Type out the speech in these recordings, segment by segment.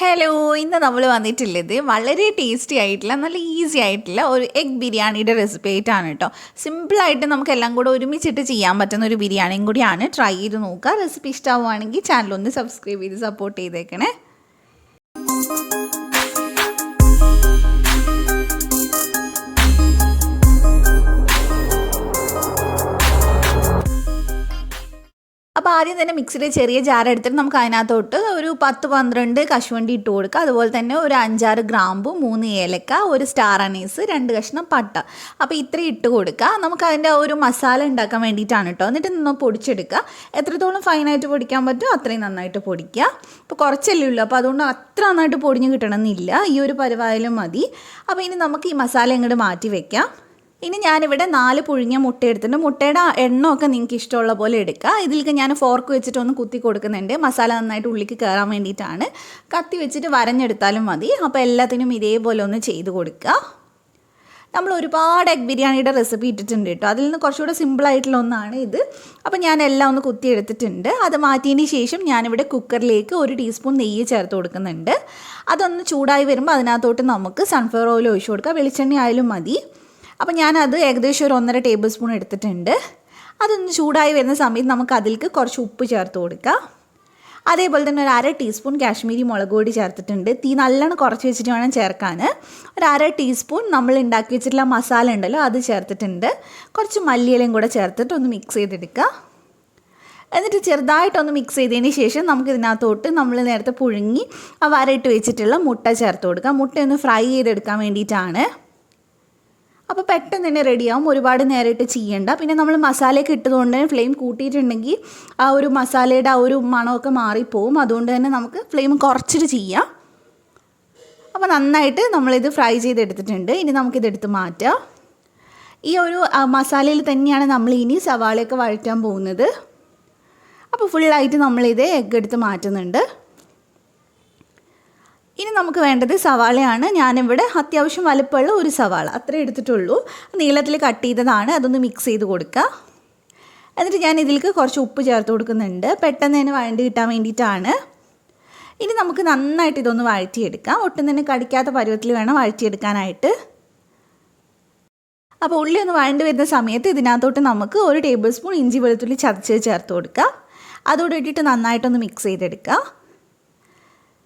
Hello, ഇന്ന് നമ്മൾ വന്നിട്ടുള്ളത് വളരെ ടേസ്റ്റി ആയിട്ടുള്ള നല്ല ഈസി ആയിട്ടുള്ള ഒരു എഗ് ബിരിയാണിയുടെ റെസിപ്പി ആയിട്ടാണ് കേട്ടോ. സിമ്പിളായിട്ട് നമുക്ക് എല്ലാം കൂടെ ഒരുമിച്ചിട്ട് ചെയ്യാൻ പറ്റുന്ന ഒരു ബിരിയാണിയും കൂടിയാണ്. ട്രൈ ചെയ്ത് നോക്കുക. റെസിപ്പി ഇഷ്ടമാവുകയാണെങ്കിൽ ചാനലൊന്ന് സബ്സ്ക്രൈബ് ചെയ്ത് സപ്പോർട്ട് ചെയ്തേക്കണേ. അപ്പോൾ ആദ്യം തന്നെ മിക്സിയുടെ ചെറിയ ജാർ എടുത്തിട്ട് നമുക്ക് അതിനകത്തോട്ട് ഒരു 10-12 കശുവണ്ടി ഇട്ട് കൊടുക്കുക. അതുപോലെ തന്നെ ഒരു 5-6 ഗ്രാമ്പു, 3 ഏലക്ക, ഒരു സ്റ്റാർ അനീസ്, 2 കഷ്ണം പട്ട. അപ്പോൾ ഇത്രയും ഇട്ട് കൊടുക്കുക. നമുക്ക് അതിൻ്റെ ഒരു മസാല ഉണ്ടാക്കാൻ വേണ്ടിയിട്ടാണ് കേട്ടോ. എന്നിട്ട് നിന്ന് പൊടിച്ചെടുക്കുക. എത്രത്തോളം ഫൈനായിട്ട് പൊടിക്കാൻ പറ്റുമോ അത്രയും നന്നായിട്ട് പൊടിക്കുക. ഇപ്പോൾ കുറച്ചല്ലേ ഉള്ളൂ, അപ്പോൾ അതുകൊണ്ട് അത്ര നന്നായിട്ട് പൊടിഞ്ഞ് കിട്ടണമെന്നില്ല. ഈ ഒരു പരുവായാലും മതി. അപ്പോൾ ഇനി നമുക്ക് ഈ മസാല അങ്ങോട്ട് മാറ്റി വയ്ക്കാം. ഇനി ഞാനിവിടെ 4 പുഴുങ്ങിയ മുട്ട എടുത്തിട്ടുണ്ട്. മുട്ടയുടെ എണ്ണമൊക്കെ നിങ്ങൾക്ക് ഇഷ്ടമുള്ള പോലെ എടുക്കുക. ഇതിലേക്ക് ഞാൻ ഫോർക്ക് വെച്ചിട്ട് ഒന്ന് കുത്തി കൊടുക്കുന്നുണ്ട്. മസാല നന്നായിട്ട് ഉള്ളിലേക്ക് കയറാൻ വേണ്ടിയിട്ടാണ്. കത്തി വെച്ചിട്ട് വരഞ്ഞെടുത്താലും മതി. അപ്പോൾ എല്ലാത്തിനും ഇതേപോലെ ഒന്ന് ചെയ്ത് കൊടുക്കുക. നമ്മൾ ഒരുപാട് എഗ് ബിരിയാണിയുടെ റെസിപ്പി ഇട്ടിട്ടുണ്ട് കേട്ടോ. അതിൽ നിന്ന് കുറച്ചുകൂടെ സിമ്പിളായിട്ടുള്ള ഒന്നാണ് ഇത്. അപ്പോൾ ഞാൻ എല്ലാം ഒന്ന് കുത്തി എടുത്തിട്ടുണ്ട്. അത് മാറ്റിയതിന് ശേഷം ഞാനിവിടെ കുക്കറിലേക്ക് 1 ടീസ്പൂൺ നെയ്യ് ചേർത്ത് കൊടുക്കുന്നുണ്ട്. അതൊന്ന് ചൂടായി വരുമ്പോൾ അതിനകത്തോട്ട് നമുക്ക് സൺഫ്ലവർ ഓയിൽ ഒഴിച്ച് കൊടുക്കുക. വെളിച്ചെണ്ണ ആയാലും മതി. അപ്പോൾ ഞാനത് ഏകദേശം ഒരു 1.5 ടേബിൾ സ്പൂൺ എടുത്തിട്ടുണ്ട്. അതൊന്ന് ചൂടായി വരുന്ന സമയത്ത് നമുക്ക് അതിലേക്ക് കുറച്ച് ഉപ്പ് ചേർത്ത് കൊടുക്കുക. അതേപോലെ തന്നെ ഒരു 1/2 ടീസ്പൂൺ കാശ്മീരി മുളക് പൊടി ചേർത്തിട്ടുണ്ട്. തീ നല്ലോണം കുറച്ച് വെച്ചിട്ട് വേണം ചേർക്കാൻ. ഒരു 1/2 ടീസ്പൂൺ നമ്മൾ ഉണ്ടാക്കി വെച്ചിട്ടുള്ള മസാല ഉണ്ടല്ലോ അത് ചേർത്തിട്ടുണ്ട്. കുറച്ച് മല്ലിയിലയും കൂടെ ചേർത്തിട്ട് ഒന്ന് മിക്സ് ചെയ്തെടുക്കുക. എന്നിട്ട് ചെറുതായിട്ടൊന്ന് മിക്സ് ചെയ്തതിന് ശേഷം നമുക്ക് ഇതിനകത്തോട്ട് നമ്മൾ നേരത്തെ പുഴുങ്ങി വരയിട്ട് വെച്ചിട്ടുള്ള മുട്ട ചേർത്ത് കൊടുക്കുക. മുട്ടയൊന്ന് ഫ്രൈ ചെയ്തെടുക്കാൻ വേണ്ടിയിട്ടാണ്. അപ്പോൾ പെട്ടെന്ന് തന്നെ റെഡിയാവും. ഒരുപാട് നേരമായിട്ട് ചെയ്യണ്ട. പിന്നെ നമ്മൾ മസാലയൊക്കെ ഇട്ടതുകൊണ്ട് തന്നെ ഫ്ലെയിം കൂട്ടിയിട്ടുണ്ടെങ്കിൽ ആ ഒരു മസാലയുടെ ആ ഒരു മണമൊക്കെ മാറിപ്പോവും. അതുകൊണ്ട് തന്നെ നമുക്ക് ഫ്ലെയിം കുറച്ചിട്ട് ചെയ്യാം. അപ്പോൾ നന്നായിട്ട് നമ്മളിത് ഫ്രൈ ചെയ്തെടുത്തിട്ടുണ്ട്. ഇനി നമുക്കിതെടുത്ത് മാറ്റാം. ഈ ഒരു മസാലയിൽ തന്നെയാണ് നമ്മൾ ഇനി സവാളയൊക്കെ വഴറ്റാൻ പോകുന്നത്. അപ്പോൾ ഫുള്ളായിട്ട് നമ്മളിത് എഗ്ഗ് എടുത്ത് മാറ്റുന്നുണ്ട്. ഇനി നമുക്ക് വേണ്ടത് സവാളയാണ്. ഞാനിവിടെ അത്യാവശ്യം വലുപ്പമുള്ള ഒരു സവാള അത്രേ എടുത്തിട്ടുള്ളൂ. നീളത്തിൽ കട്ട് ചെയ്തതാണ്. അതൊന്ന് മിക്സ് ചെയ്ത് കൊടുക്കുക. എന്നിട്ട് ഞാൻ ഇതിലേക്ക് കുറച്ച് ഉപ്പ് ചേർത്ത് കൊടുക്കുന്നുണ്ട്. പെട്ടെന്ന് തന്നെ വഴണ്ടി കിട്ടാൻ വേണ്ടിയിട്ടാണ്. ഇനി നമുക്ക് നന്നായിട്ട് ഇതൊന്ന് വഴറ്റിയെടുക്കാം. ഒട്ടും തന്നെ കടിക്കാത്ത പരുവത്തിൽ വേണം വഴറ്റിയെടുക്കാനായിട്ട്. അപ്പോൾ ഉള്ളി ഒന്ന് വഴണ്ടി വരുന്ന സമയത്ത് ഇതിനകത്തോട്ട് നമുക്ക് 1 ടേബിൾ സ്പൂൺ ഇഞ്ചി വെളുത്തുള്ളി ചതച്ച് ചേർത്ത് കൊടുക്കുക. അതോടെ ഇട്ടിട്ട് നന്നായിട്ടൊന്ന് മിക്സ് ചെയ്തെടുക്കുക.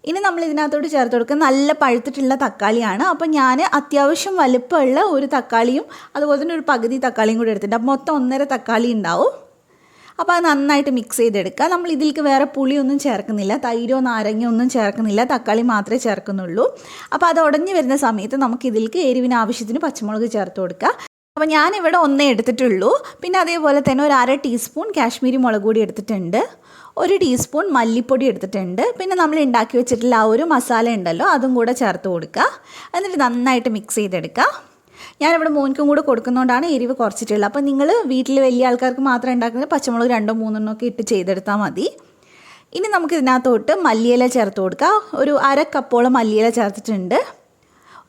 ഇനി നമ്മൾ ഇതിനകത്തോട്ട് ചേർത്ത് കൊടുക്കുക നല്ല പഴുത്തിട്ടുള്ള തക്കാളിയാണ്. അപ്പോൾ ഞാൻ അത്യാവശ്യം വലുപ്പമുള്ള ഒരു തക്കാളിയും അതുപോലെ തന്നെ ഒരു പകുതി തക്കാളിയും കൂടി എടുത്തിട്ടുണ്ട്. അപ്പോൾ മൊത്തം 1.5 തക്കാളി ഉണ്ടാവും. അപ്പോൾ അത് നന്നായിട്ട് മിക്സ് ചെയ്തെടുക്കുക. നമ്മൾ ഇതിലേക്ക് വേറെ പുളിയൊന്നും ചേർക്കുന്നില്ല, തൈരോ നാരങ്ങയോ ഒന്നും ചേർക്കുന്നില്ല, തക്കാളി മാത്രമേ ചേർക്കുന്നുള്ളൂ. അപ്പോൾ അത് ഉടഞ്ഞു വരുന്ന സമയത്ത് നമുക്ക് ഇതിലേക്ക് എരിവിന് ആവശ്യത്തിന് പച്ചമുളക് ചേർത്ത് കൊടുക്കുക. അപ്പോൾ ഞാനിവിടെ 1 എടുത്തിട്ടുള്ളൂ. പിന്നെ അതേപോലെ തന്നെ ഒരു 1/2 ടീസ്പൂൺ കാശ്മീരി മുളക് പൊടി എടുത്തിട്ടുണ്ട്. 1 ടീസ്പൂൺ മല്ലിപ്പൊടി എടുത്തിട്ടുണ്ട്. പിന്നെ നമ്മൾ ഉണ്ടാക്കി വെച്ചിട്ടുള്ള ആ ഒരു മസാല ഉണ്ടല്ലോ അതും കൂടെ ചേർത്ത് കൊടുക്കുക. എന്നിട്ട് നന്നായിട്ട് മിക്സ് ചെയ്തെടുക്കുക. ഞാനിവിടെ മോനിക്കും കൂടെ കൊടുക്കുന്നതുകൊണ്ടാണ് എരിവ് കുറച്ചിട്ടുള്ളത്. അപ്പോൾ നിങ്ങൾ വീട്ടിൽ വലിയ ആൾക്കാർക്ക് മാത്രം ഉണ്ടാക്കുന്നത് പച്ചമുളക് 2-3 ഒക്കെ ഇട്ട് ചെയ്തെടുത്താൽ മതി. ഇനി നമുക്ക് ഇതിനകത്തോട്ട് മല്ലിയില ചേർത്ത് കൊടുക്കുക. ഒരു 1/2 കപ്പോളം മല്ലിയില ചേർത്തിട്ടുണ്ട്.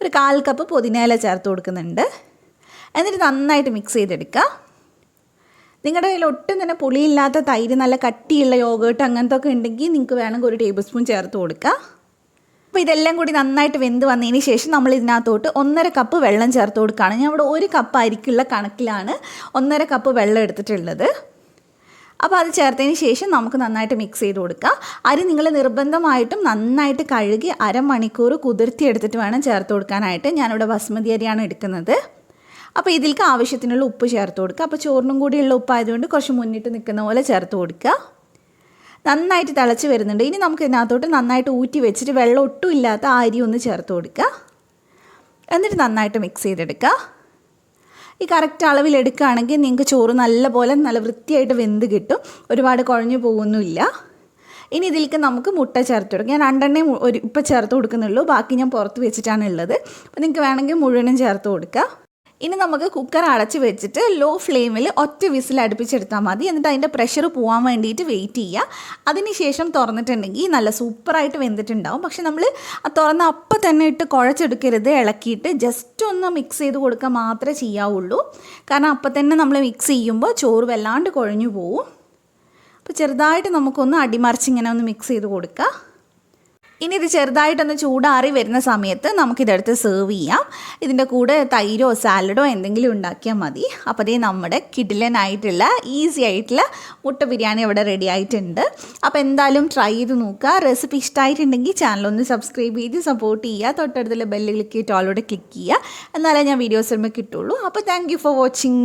ഒരു 1/4 കപ്പ് പുതിനയില ചേർത്ത് കൊടുക്കുന്നുണ്ട്. എന്നിട്ട് നന്നായിട്ട് മിക്സ് ചെയ്തെടുക്കുക. നിങ്ങളുടെ കയ്യിൽ ഒട്ടും തന്നെ പുളിയില്ലാത്ത തൈര്, നല്ല കട്ടിയുള്ള യോഗേർട്ട് അങ്ങനത്തെ ഒക്കെ ഉണ്ടെങ്കിൽ നിങ്ങൾക്ക് വേണമെങ്കിൽ 1 ടേബിൾ സ്പൂൺ ചേർത്ത് കൊടുക്കുക. അപ്പോൾ ഇതെല്ലാം കൂടി നന്നായിട്ട് വെന്ത് വന്നതിന് ശേഷം നമ്മൾ ഇതിനകത്തോട്ട് 1.5 കപ്പ് വെള്ളം ചേർത്ത് കൊടുക്കുകയാണ്. ഞാൻ ഇവിടെ 1 കപ്പ് അരിക്കുള്ള കണക്കിലാണ് 1.5 കപ്പ് വെള്ളം എടുത്തിട്ടുള്ളത്. അപ്പോൾ അത് ചേർത്തതിന് ശേഷം നമുക്ക് നന്നായിട്ട് മിക്സ് ചെയ്ത് കൊടുക്കുക. അരി നിങ്ങൾ നിർബന്ധമായിട്ടും നന്നായിട്ട് കഴുകി അരമണിക്കൂർ കുതിർത്തി എടുത്തിട്ട് വേണം ചേർത്ത് കൊടുക്കാനായിട്ട്. ഞാനിവിടെ ബസ്മതി അരിയാണ് എടുക്കുന്നത്. അപ്പോൾ ഇതിലേക്ക് ആവശ്യത്തിനുള്ള ഉപ്പ് ചേർത്ത് കൊടുക്കുക. അപ്പോൾ ചോറിനും കൂടിയുള്ള ഉപ്പായതുകൊണ്ട് കുറച്ച് മുന്നിട്ട് നിൽക്കുന്ന പോലെ ചേർത്ത് കൊടുക്കുക. നന്നായിട്ട് തിളച്ച് വരുന്നുണ്ട്. ഇനി നമുക്ക് ഇതിനകത്തോട്ട് നന്നായിട്ട് ഊറ്റി വെച്ചിട്ട് വെള്ളം ഒട്ടും ഇല്ലാത്ത ആ അരി ഒന്ന് ചേർത്ത് കൊടുക്കുക. എന്നിട്ട് നന്നായിട്ട് മിക്സ് ചെയ്തെടുക്കുക. ഈ കറക്റ്റ് അളവിൽ എടുക്കുകയാണെങ്കിൽ നിങ്ങൾക്ക് ചോറ് നല്ല വൃത്തിയായിട്ട് വെന്ത് കിട്ടും. ഒരുപാട് കുഴഞ്ഞു പോകുന്നില്ല. ഇനി ഇതിലേക്ക് നമുക്ക് മുട്ട ചേർത്ത് കൊടുക്കുക. ഞാൻ 2 ഇപ്പോൾ ചേർത്ത് കൊടുക്കുന്നുള്ളൂ. ബാക്കി ഞാൻ പുറത്ത് വെച്ചിട്ടാണ് ഉള്ളത്. അപ്പോൾ നിങ്ങൾക്ക് വേണമെങ്കിൽ മുഴുവനും ചേർത്ത് കൊടുക്കുക. ഇനി നമുക്ക് കുക്കർ അടച്ച് വെച്ചിട്ട് ലോ ഫ്ലെയിമിൽ ഒറ്റ വിസിൽ അടുപ്പിച്ചെടുത്താൽ മതി. എന്നിട്ട് അതിൻ്റെ പ്രഷർ പോകാൻ വേണ്ടിയിട്ട് വെയിറ്റ് ചെയ്യുക. അതിനുശേഷം തുറന്നിട്ടുണ്ടെങ്കിൽ നല്ല സൂപ്പറായിട്ട് വെന്തിട്ടുണ്ടാവും. പക്ഷെ നമ്മൾ തുറന്ന അപ്പം തന്നെ ഇട്ട് കുഴച്ചെടുക്കരുത്. ഇളക്കിയിട്ട് ജസ്റ്റ് ഒന്ന് മിക്സ് ചെയ്ത് കൊടുക്കുക മാത്രമേ ചെയ്യാവുള്ളൂ. കാരണം അപ്പം തന്നെ നമ്മൾ മിക്സ് ചെയ്യുമ്പോൾ ചോറ് വല്ലാണ്ട് കുഴഞ്ഞു പോവും. അപ്പോൾ ചെറുതായിട്ട് നമുക്കൊന്ന് അടിമറിച്ച് ഇങ്ങനെ ഒന്ന് മിക്സ് ചെയ്ത് കൊടുക്കുക. ഇനി ഇത് ചെറുതായിട്ടൊന്ന് ചൂടാറി വരുന്ന സമയത്ത് നമുക്കിതെടുത്ത് സെർവ് ചെയ്യാം. ഇതിൻ്റെ കൂടെ തൈരോ സാലഡോ എന്തെങ്കിലും ഉണ്ടാക്കിയാൽ മതി. അപ്പോൾ അതേ നമ്മുടെ കിടിലനായിട്ടുള്ള ഈസി ആയിട്ടുള്ള മുട്ട ബിരിയാണി ഇവിടെ റെഡി ആയിട്ടുണ്ട്. അപ്പോൾ എന്തായാലും ട്രൈ ചെയ്ത് നോക്കുക. റെസിപ്പി ഇഷ്ടമായിട്ടുണ്ടെങ്കിൽ ചാനലൊന്ന് സബ്സ്ക്രൈബ് ചെയ്ത് സപ്പോർട്ട് ചെയ്യുക. തൊട്ടടുത്തുള്ള ബെല്ല് ക്ലിക്ക് ചെയ്തിട്ട് ഓളോടെ ക്ലിക്ക് ചെയ്യുക. എന്നാലേ ഞാൻ വീഡിയോസ് വരുമ്പോൾ കിട്ടുള്ളൂ. അപ്പോൾ താങ്ക് യു ഫോർ വാച്ചിങ്.